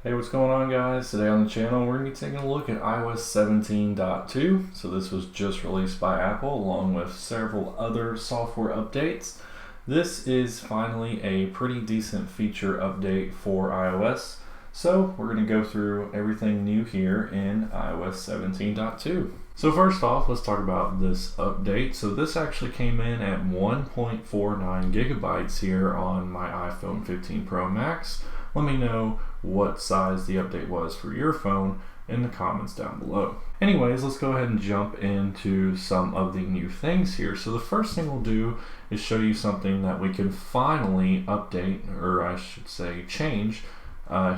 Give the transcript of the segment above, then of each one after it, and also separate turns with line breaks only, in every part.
Hey, what's going on, guys? Today on the channel we're going to be taking a look at iOS 17.2. So this was just released by Apple along with several other software updates. This is finally a pretty decent feature update for iOS. So we're going to go through everything new here in iOS 17.2. So first off, let's talk about this update. So this actually came in at 1.49 gigabytes here on my iPhone 15 Pro Max. Let me know what size the update was for your phone in the comments down below. Anyways, let's go ahead and jump into some of the new things here. So the first thing we'll do is show you something that we can finally update, or I should say change,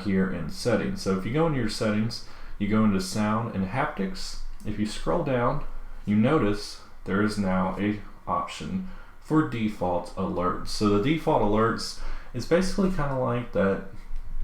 here in settings. So if you go into your settings, you go into sound and haptics. If you scroll down, you notice there is now a option for default alerts. So the default alerts is basically kind of like that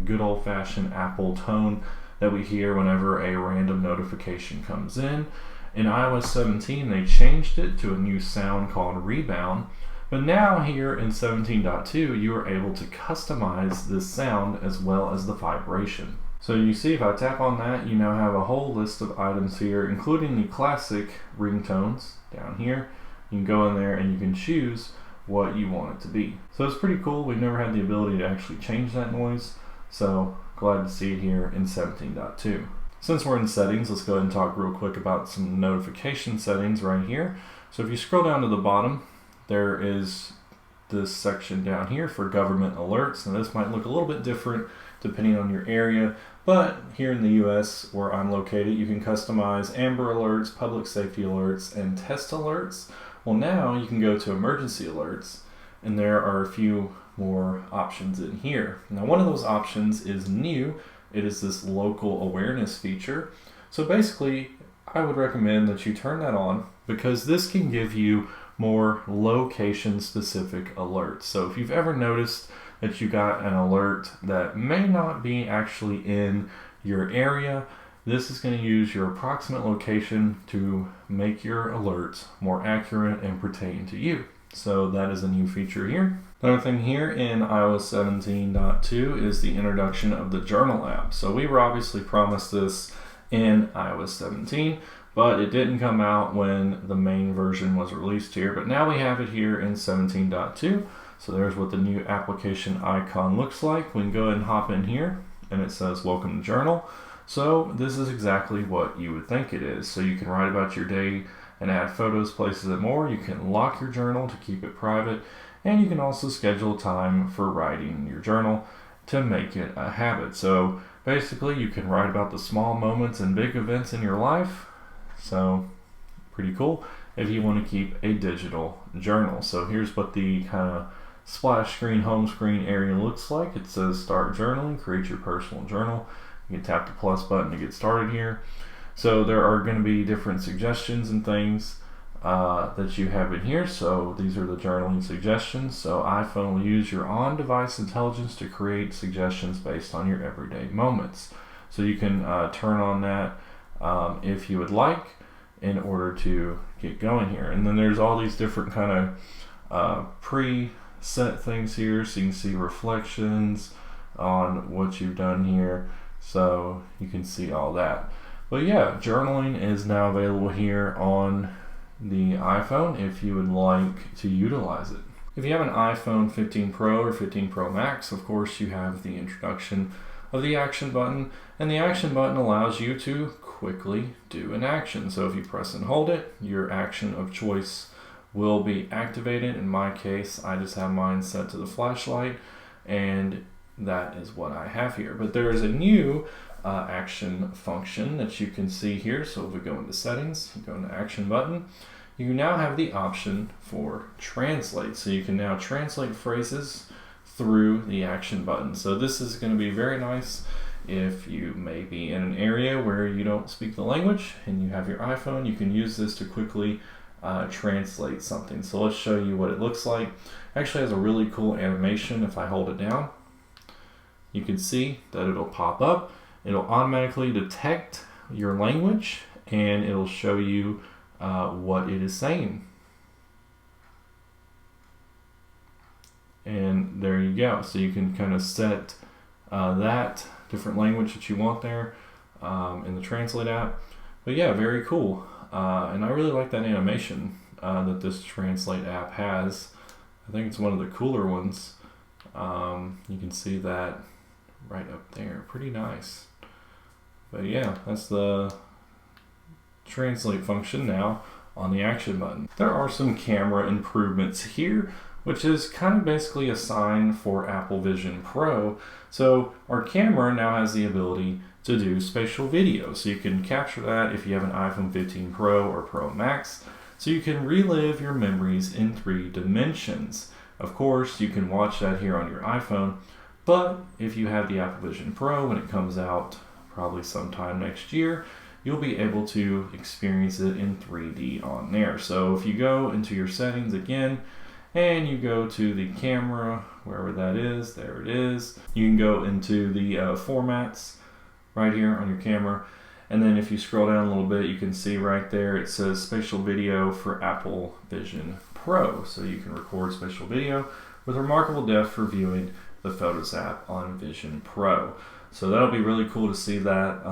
good old-fashioned Apple tone that we hear whenever a random notification comes in. In iOS 17 they changed it to a new sound called Rebound, but now here in 17.2 you are able to customize this sound as well as the vibration. So you see, if I tap on that, you now have a whole list of items here, including the classic ringtones down here. You can go in there and you can choose what you want it to be. So it's pretty cool. We've never had the ability to actually change that noise, so glad to see it here in 17.2. Since we're in settings, let's go ahead and talk real quick about some notification settings right here. So if you scroll down to the bottom, there is this section down here for government alerts. Now this might look a little bit different depending on your area, but here in the US where I'm located, you can customize Amber Alerts, Public Safety Alerts, and Test Alerts. Well, now you can go to Emergency Alerts, and there are a few more options in here. Now one of those options is new. It is this local awareness feature. So basically I would recommend that you turn that on, because this can give you more location specific alerts. So if you've ever noticed that you got an alert that may not be actually in your area, this is going to use your approximate location to make your alerts more accurate and pertain to you. So that is a new feature here. Another thing here in iOS 17.2 is the introduction of the Journal app. So we were obviously promised this in iOS 17, but it didn't come out when the main version was released here. But now we have it here in 17.2. So there's what the new application icon looks like. We can go ahead and hop in here, and it says Welcome to Journal. So this is exactly what you would think it is. So you can write about your day and add photos, places, and more. You can lock your journal to keep it private, and you can also schedule time for writing your journal to make it a habit. So basically you can write about the small moments and big events in your life. So pretty cool if you want to keep a digital journal. So here's what the kind of splash screen, home screen area looks like. It says Start Journaling, create your personal journal. You can tap the plus button to get started here. So there are going to be different suggestions and things that you have in here. So these are the journaling suggestions. So iPhone will use your on-device intelligence to create suggestions based on your everyday moments. So you can turn on that if you would like in order to get going here. And then there's all these different kind of preset things here. So you can see reflections on what you've done here. So you can see all that. But yeah, journaling is now available here on the iPhone if you would like to utilize it. If you have an iPhone 15 Pro or 15 Pro Max, of course you have the introduction of the action button, and the action button allows you to quickly do an action. So if you press and hold it, your action of choice will be activated. In my case, I just have mine set to the flashlight, and that is what I have here. But there is a new action function that you can see here. So if we go into settings, you go into action button, you now have the option for translate. So you can now translate phrases through the action button. So this is going to be very nice if you may be in an area where you don't speak the language and you have your iPhone. You can use this to quickly translate something. So let's show you what it looks like. It actually has a really cool animation. If I hold it down, you can see that it'll pop up. It'll automatically detect your language, and it'll show you what it is saying. And there you go. So you can kind of set that different language that you want there in the Translate app. But yeah, very cool. And I really like that animation that this Translate app has. I think it's one of the cooler ones. You can see that right up there. Pretty nice. But yeah, that's the Translate function now on the action button. There are some camera improvements here, which is kind of basically a sign for Apple Vision Pro. So our camera now has the ability to do spatial video. So you can capture that if you have an iPhone 15 Pro or Pro Max. So you can relive your memories in 3 dimensions. Of course, you can watch that here on your iPhone, but if you have the Apple Vision Pro when it comes out probably sometime next year, you'll be able to experience it in 3D on there. So if you go into your settings again, and you go to the camera, wherever that is, there it is. You can go into the formats right here on your camera. And then if you scroll down a little bit, you can see right there, it says spatial video for Apple Vision Pro. So you can record spatial video with remarkable depth for viewing the Photos app on Vision Pro. So that'll be really cool to see that.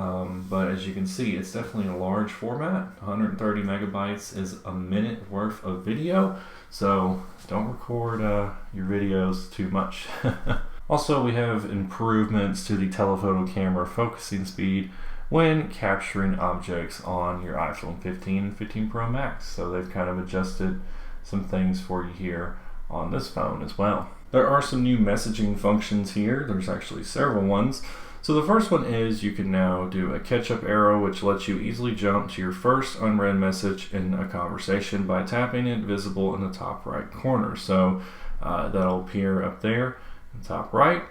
But as you can see, it's definitely a large format. 130 megabytes is a minute worth of video. So don't record your videos too much. Also, we have improvements to the telephoto camera focusing speed when capturing objects on your iPhone 15 and 15 Pro Max. So they've kind of adjusted some things for you here on this phone as well. There are some new messaging functions here. There's actually several ones. So the first one is you can now do a catch-up arrow, which lets you easily jump to your first unread message in a conversation by tapping it visible in the top right corner. So that'll appear up there in the top right.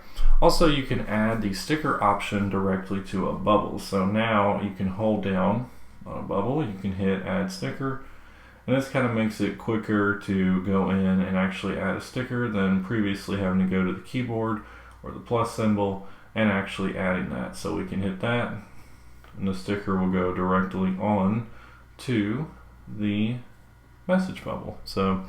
Also, you can add the sticker option directly to a bubble. So now you can hold down on a bubble, you can hit add sticker, and this kind of makes it quicker to go in and actually add a sticker than previously having to go to the keyboard or the plus symbol and actually adding that. So we can hit that and the sticker will go directly on to the message bubble. So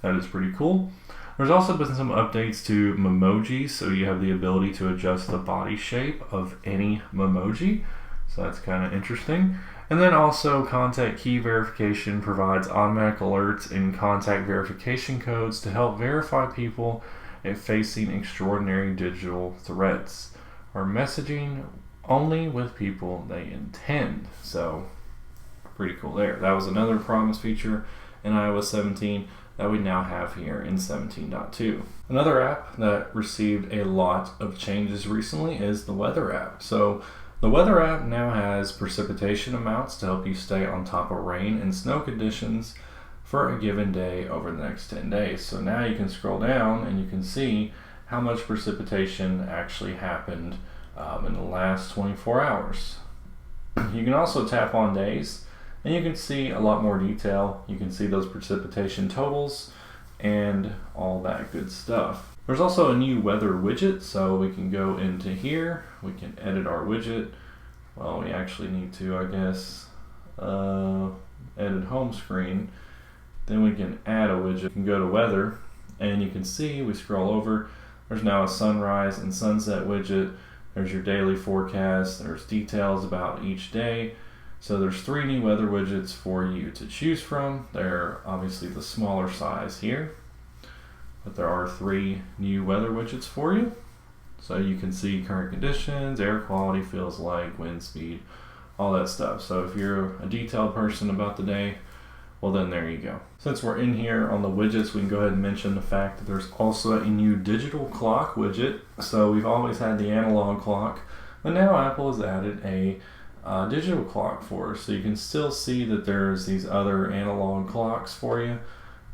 that is pretty cool. There's also been some updates to Memoji, so you have the ability to adjust the body shape of any Memoji. So that's kind of interesting. And then also contact key verification provides automatic alerts and contact verification codes to help verify people facing extraordinary digital threats or messaging only with people they intend. So pretty cool there. That was another promise feature in iOS 17 that we now have here in 17.2. Another app that received a lot of changes recently is the Weather app. So the Weather app now has precipitation amounts to help you stay on top of rain and snow conditions for a given day over the next 10 days. So now you can scroll down and you can see how much precipitation actually happened in the last 24 hours. You can also tap on days and you can see a lot more detail. You can see those precipitation totals and all that good stuff. There's also a new weather widget, so we can go into here, we can edit our widget. Well, we actually need to, I guess, edit home screen. Then we can add a widget. You can go to weather and you can see, we scroll over, there's now a sunrise and sunset widget. There's your daily forecast, there's details about each day. So there's 3 new weather widgets for you to choose from. They're obviously the smaller size here, but there are 3 new weather widgets for you. So you can see current conditions, air quality, feels like, wind speed, all that stuff. So if you're a detailed person about the day, well then there you go. Since we're in here on the widgets, we can go ahead and mention the fact that there's also a new digital clock widget. So we've always had the analog clock, but now Apple has added a digital clock for us. So you can still see that there's these other analog clocks for you,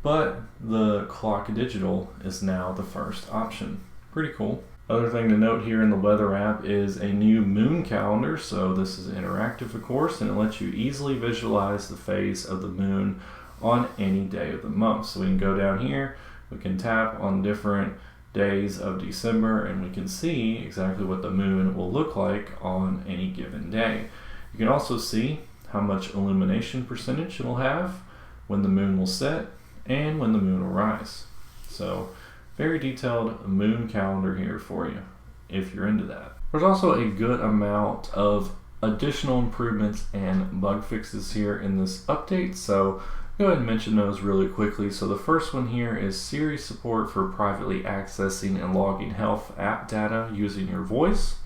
but the clock digital is now the first option. Pretty cool. Other thing to note here in the Weather app is a new moon calendar. So this is interactive, of course, and it lets you easily visualize the phase of the moon on any day of the month. So we can go down here, we can tap on different days of December, and we can see exactly what the moon will look like on any given day. You can also see how much illumination percentage it'll have, when the moon will set, and when the moon will rise. So very detailed moon calendar here for you if you're into that. There's also a good amount of additional improvements and bug fixes here in this update, so go ahead and mention those really quickly. So the first one here is Siri support for privately accessing and logging health app data using your voice.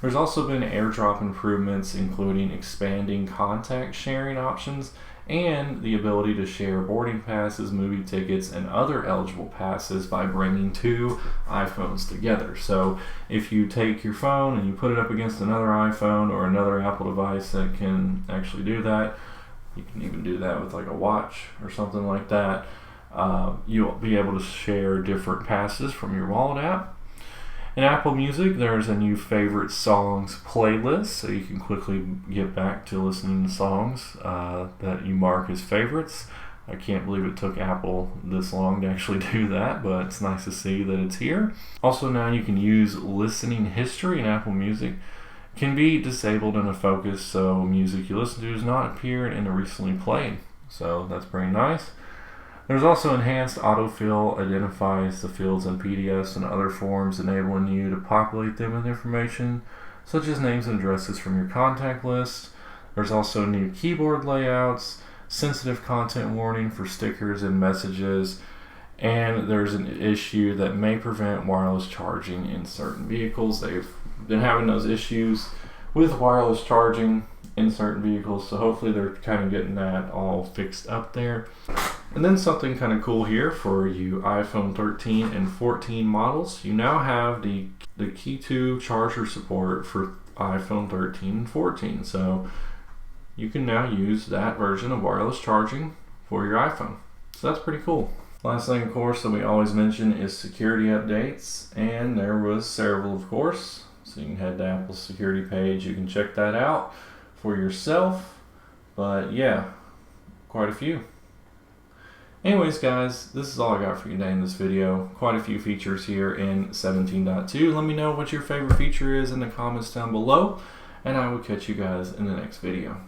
There's also been AirDrop improvements, including expanding contact sharing options and the ability to share boarding passes, movie tickets, and other eligible passes by bringing two iPhones together. So if you take your phone and you put it up against another iPhone or another Apple device that can actually do that, you can even do that with like a watch or something like that, you'll be able to share different passes from your wallet app. In Apple Music, there's a new favorite songs playlist, so you can quickly get back to listening to songs that you mark as favorites. I can't believe it took Apple this long to actually do that, but it's nice to see that it's here. Also, now you can use listening history in Apple Music. It can be disabled in a focus, so music you listen to does not appear in the recently played. So that's pretty nice. There's also enhanced autofill, identifies the fields in PDFs and other forms, enabling you to populate them with information such as names and addresses from your contact list. There's also new keyboard layouts, sensitive content warning for stickers and messages, and there's an issue that may prevent wireless charging in certain vehicles. They've been having those issues with wireless charging in certain vehicles, so hopefully they're kind of getting that all fixed up there. And then something kind of cool here for you iPhone 13 and 14 models. You now have the Key 2 charger support for iPhone 13 and 14. So you can now use that version of wireless charging for your iPhone. So that's pretty cool. Last thing, of course, that we always mention is security updates. And there was several, of course. So you can head to Apple's security page. You can check that out for yourself. But yeah, quite a few. Anyways, guys, this is all I got for you today in this video. Quite a few features here in 17.2. Let me know what your favorite feature is in the comments down below, and I will catch you guys in the next video.